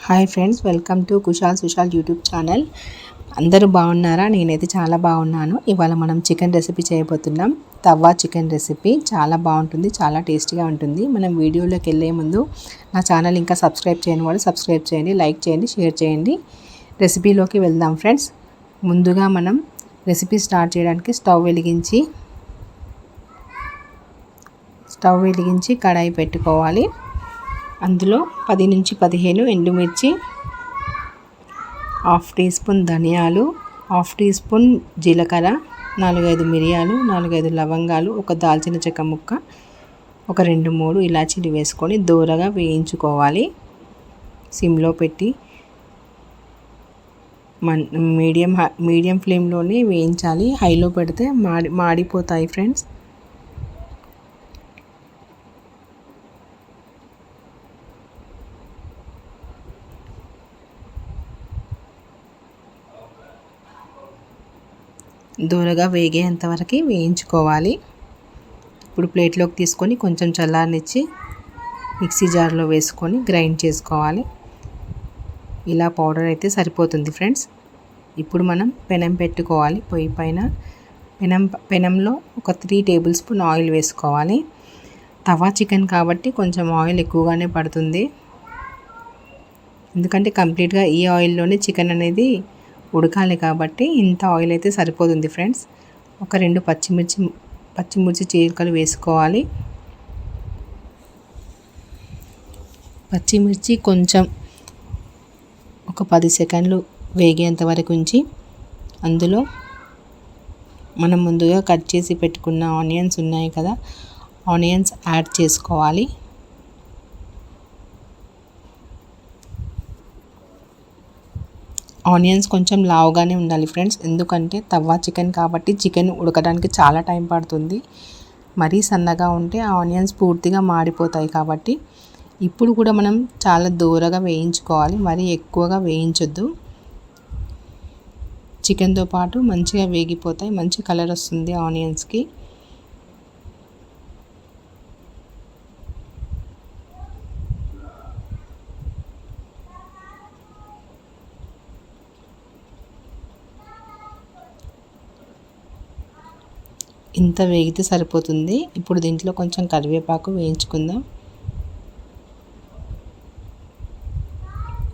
Hi friends, welcome to Kushal Sushal YouTube channel. అందరూ బాగున్నారా? నేనైతే చాలా బాగున్నాను. ఇవాళ మనం చికెన్ రెసిపీ చేయబోతున్నాం. తవ్వా చికెన్ రెసిపీ చాలా బాగుంటుంది, చాలా టేస్టీగా ఉంటుంది. మనం వీడియోలోకి వెళ్ళే ముందు నా ఛానల్ ఇంకా సబ్స్క్రైబ్ చేయని వాళ్ళు సబ్స్క్రైబ్ చేయండి, లైక్ చేయండి, షేర్ చేయండి. రెసిపీలోకి వెళ్దాం ఫ్రెండ్స్. ముందుగా మనం రెసిపీ స్టార్ట్ చేయడానికి స్టవ్ వెలిగించి కడాయి పెట్టుకోవాలి. అందులో 10 నుంచి 15 ఎండుమిర్చి, హాఫ్ టీ స్పూన్ ధనియాలు, హాఫ్ టీ స్పూన్ జీలకర్ర, 4-5 మిరియాలు, 4-5 లవంగాలు, ఒక దాల్చిన చెక్క ముక్క, ఒక 2-3 ఇలాచీలు వేసుకొని దూరగా వేయించుకోవాలి. సిమ్లో పెట్టి మీడియం ఫ్లేమ్లోనే వేయించాలి. హైలో పెడితే మాడిపోతాయి ఫ్రెండ్స్. దూరగా వేగేంతవరకు వేయించుకోవాలి. ఇప్పుడు ప్లేట్లోకి తీసుకొని కొంచెం చల్లారనిచ్చి మిక్సీ జార్లో వేసుకొని గ్రైండ్ చేసుకోవాలి. ఇలా పౌడర్ అయితే సరిపోతుంది ఫ్రెండ్స్. ఇప్పుడు మనం పెనం పెట్టుకోవాలి. పొయ్యి పైన పెనంలో ఒక 3 టేబుల్ స్పూన్ ఆయిల్ వేసుకోవాలి. తవా చికెన్ కాబట్టి కొంచెం ఆయిల్ ఎక్కువగానే పడుతుంది, ఎందుకంటే కంప్లీట్గా ఈ ఆయిల్లోనే చికెన్ అనేది ఉడకాలి కాబట్టి ఇంత ఆయిల్ అయితే సరిపోతుంది ఫ్రెండ్స్. ఒక 2 పచ్చిమిర్చి చీలికలు వేసుకోవాలి. పచ్చిమిర్చి కొంచెం ఒక 10 సెకండ్లు వేగేంత వరకు ఉంచి అందులో మనం ముందుగా కట్ చేసి పెట్టుకున్న ఆనియన్స్ ఉన్నాయి కదా, ఆనియన్స్ యాడ్ చేసుకోవాలి. ఆనియన్స్ కొంచెం లావుగానే ఉండాలి ఫ్రెండ్స్, ఎందుకంటే తవ్వా చికెన్ కాబట్టి చికెన్ ఉడకడానికి చాలా టైం పడుతుంది. మరీ సన్నగా ఉంటే ఆనియన్స్ పూర్తిగా మాడిపోతాయి కాబట్టి ఇప్పుడు కూడా మనం చాలా దూరగా వేయించుకోవాలి. మరీ ఎక్కువగా వేయించొద్దు. చికెన్తో పాటు మంచిగా వేగిపోతాయి, మంచి కలర్ వస్తుంది ఆనియన్స్కి. ఇంత వేగితే సరిపోతుంది. ఇప్పుడు దీంట్లో కొంచెం కరివేపాకు వేయించుకుందాం.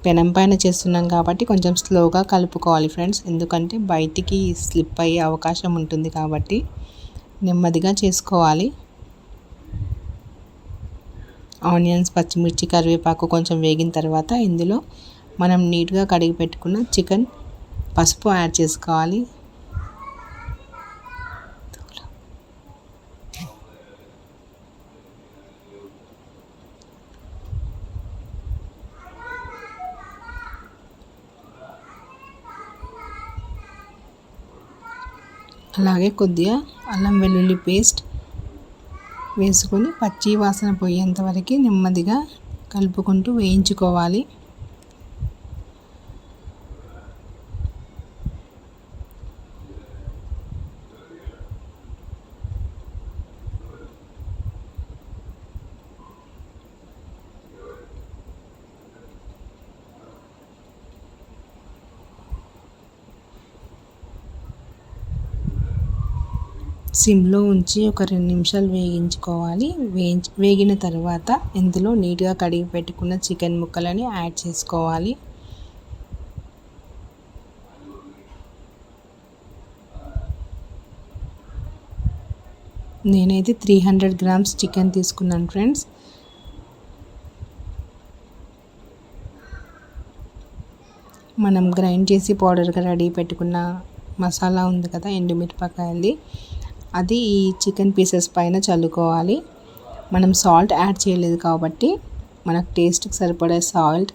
పెనం పైన చేస్తున్నాం కాబట్టి కొంచెం స్లోగా కలుపుకోవాలి ఫ్రెండ్స్, ఎందుకంటే బయటికి స్లిప్ అయ్యే అవకాశం ఉంటుంది కాబట్టి నెమ్మదిగా చేసుకోవాలి. ఆనియన్స్, పచ్చిమిర్చి, కరివేపాకు కొంచెం వేగిన తర్వాత ఇందులో మనం నీట్గా కడిగి పెట్టుకున్న చికెన్, పసుపు యాడ్ చేసుకోవాలి. అలాగే కొద్దిగా అల్లం వెల్లుల్లి పేస్ట్ వేసుకొని పచ్చి వాసన పోయేంత వరకు నెమ్మదిగా కలుపుకుంటూ వేయించుకోవాలి. సిమ్లో ఉంచి ఒక 2 నిమిషాలు వేగించుకోవాలి. వేగిన తర్వాత ఇందులో నీట్గా కడిగి పెట్టుకున్న చికెన్ ముక్కలని యాడ్ చేసుకోవాలి. నేనైతే 300 గ్రామ్స్ చికెన్ తీసుకున్నాను ఫ్రెండ్స్. మనం గ్రైండ్ చేసి పౌడర్గా రెడీ పెట్టుకున్న మసాలా ఉంది కదా, ఎండుమిరపకాయలది, అది ఈ చికెన్ పీసెస్ పైన చల్లుకోవాలి. మనం సాల్ట్ యాడ్ చేయలేదు కాబట్టి మనకు టేస్ట్కి సరిపడే సాల్ట్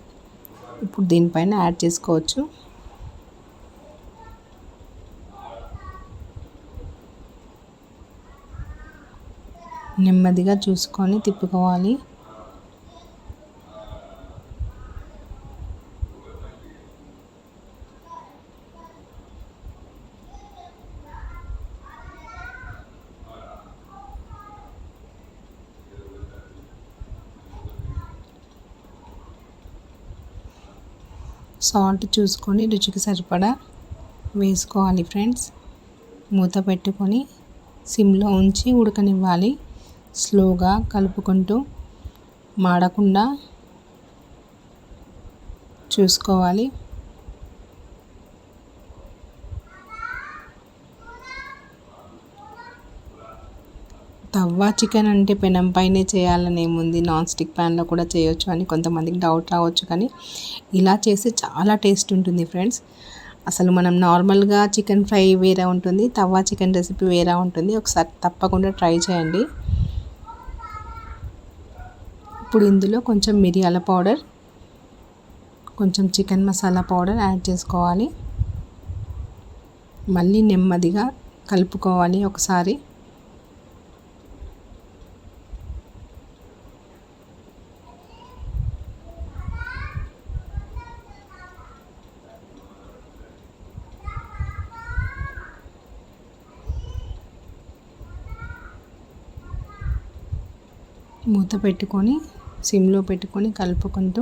ఇప్పుడు దీనిపైన యాడ్ చేసుకోవచ్చు. నెమ్మదిగా చూసుకొని తిప్పుకోవాలి. సాల్ట్ చూసుకొని రుచికి సరిపడా వేసుకోవాలి ఫ్రెండ్స్. మూత పెట్టుకొని సిమ్లో ఉంచి ఉడకనివ్వాలి. స్లోగా కలుపుకుంటూ మాడకుండా చూసుకోవాలి. తవ్వ చికెన్ అంటే పెనం పైనే చేయాలని ఏముంది, నాన్ స్టిక్ ప్యాన్లో కూడా చేయొచ్చు అని కొంతమందికి డౌట్ రావచ్చు. కానీ ఇలా చేస్తే చాలా టేస్ట్ ఉంటుంది ఫ్రెండ్స్. అసలు మనం నార్మల్గా చికెన్ ఫ్రై వేరే ఉంటుంది, తవ్వ చికెన్ రెసిపీ వేరే ఉంటుంది. ఒకసారి తప్పకుండా ట్రై చేయండి. ఇప్పుడు ఇందులో కొంచెం మిరియాల పౌడర్, కొంచెం చికెన్ మసాలా పౌడర్ యాడ్ చేసుకోవాలి. మళ్ళీ నెమ్మదిగా కలుపుకోవాలి ఒకసారి. మూత పెట్టుకొని సిమ్లో పెట్టుకొని కలుపుకుంటూ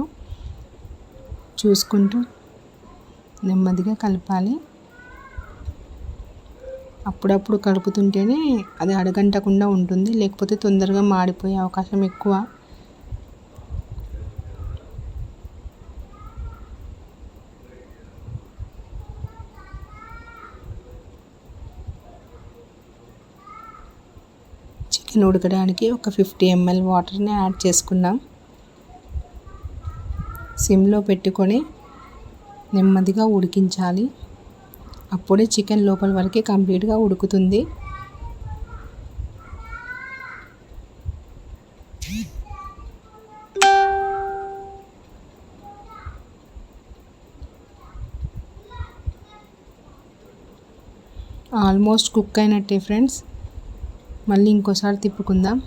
చూసుకుంటూ నెమ్మదిగా కలపాలి. అప్పుడప్పుడు కలుపుతుంటేనే అది అడగంటకుండా ఉంటుంది, లేకపోతే తొందరగా మాడిపోయే అవకాశం ఎక్కువ. చికెన్ ఉడకడానికి ఒక 50 ml వాటర్ని యాడ్ చేసుకున్నాం. సిమ్లో పెట్టుకొని నెమ్మదిగా ఉడికించాలి. అప్పుడే చికెన్ లోపల వరకు కంప్లీట్గా ఉడుకుతుంది. ఆల్మోస్ట్ కుక్ అయినట్టే ఫ్రెండ్స్. మళ్ళీ ఇంకోసారి తిప్పుకుందాం.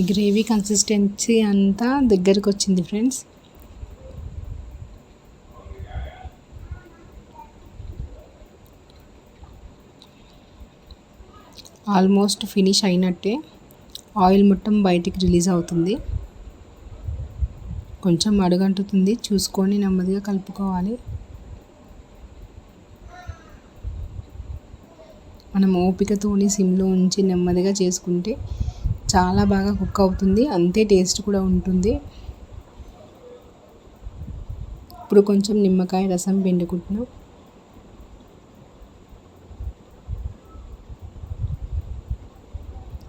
గ్రేవీ కన్సిస్టెన్సీ అంతా దగ్గరకు వచ్చింది ఫ్రెండ్స్. ఆల్మోస్ట్ ఫినిష్ అయినట్టే. ఆయిల్ మొత్తం బయటికి రిలీజ్ అవుతుంది. కొంచెం అడుగంటుతుంది, చూసుకొని నెమ్మదిగా కలుపుకోవాలి. మనం ఓపికతోని సిమ్లో ఉంచి నెమ్మదిగా చేసుకుంటే చాలా బాగా కుక్ అవుతుంది, అంతే టేస్ట్ కూడా ఉంటుంది. ఇప్పుడు కొంచెం నిమ్మకాయ రసం పిండుకుంటున్నాం.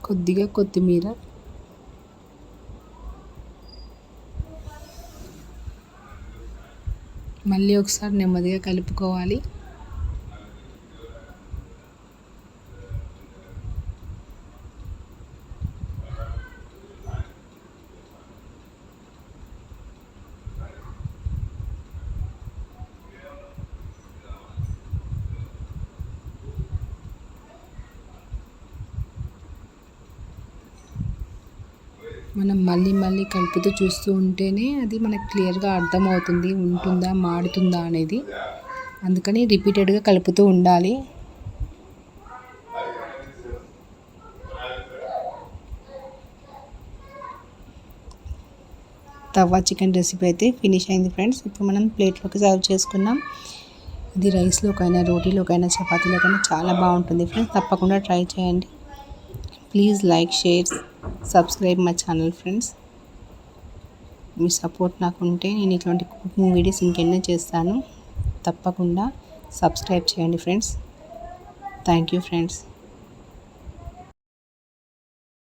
కొద్దిగా కొత్తిమీర, మళ్ళీ ఒకసారి నెమ్మదిగా కలుపుకోవాలి. మనం మళ్ళీ కలుపుతూ చూస్తూ ఉంటేనే అది మనకు క్లియర్గా అర్థమవుతుంది ఉంటుందా మాడుతుందా అనేది. అందుకని రిపీటెడ్గా కలుపుతూ ఉండాలి. తవ్వ చికెన్ రెసిపీ అయితే ఫినిష్ అయింది ఫ్రెండ్స్. ఇప్పుడు మనం ప్లేట్లోకి సర్వ్ చేసుకున్నాం. ఇది రైస్లోకైనా, రోటీలోకైనా, చపాతీలోకైనా చాలా బాగుంటుంది ఫ్రెండ్స్. తప్పకుండా ట్రై చేయండి. Please like, share, subscribe my channel friends. Me support నాకు ఉంటే నేను ఇట్లాంటి కుకింగ్ వీడియోస్ ఇంకెన్నో చేస్తాను. తప్పకుండా సబ్స్క్రైబ్ చేయండి ఫ్రెండ్స్. Thank you friends.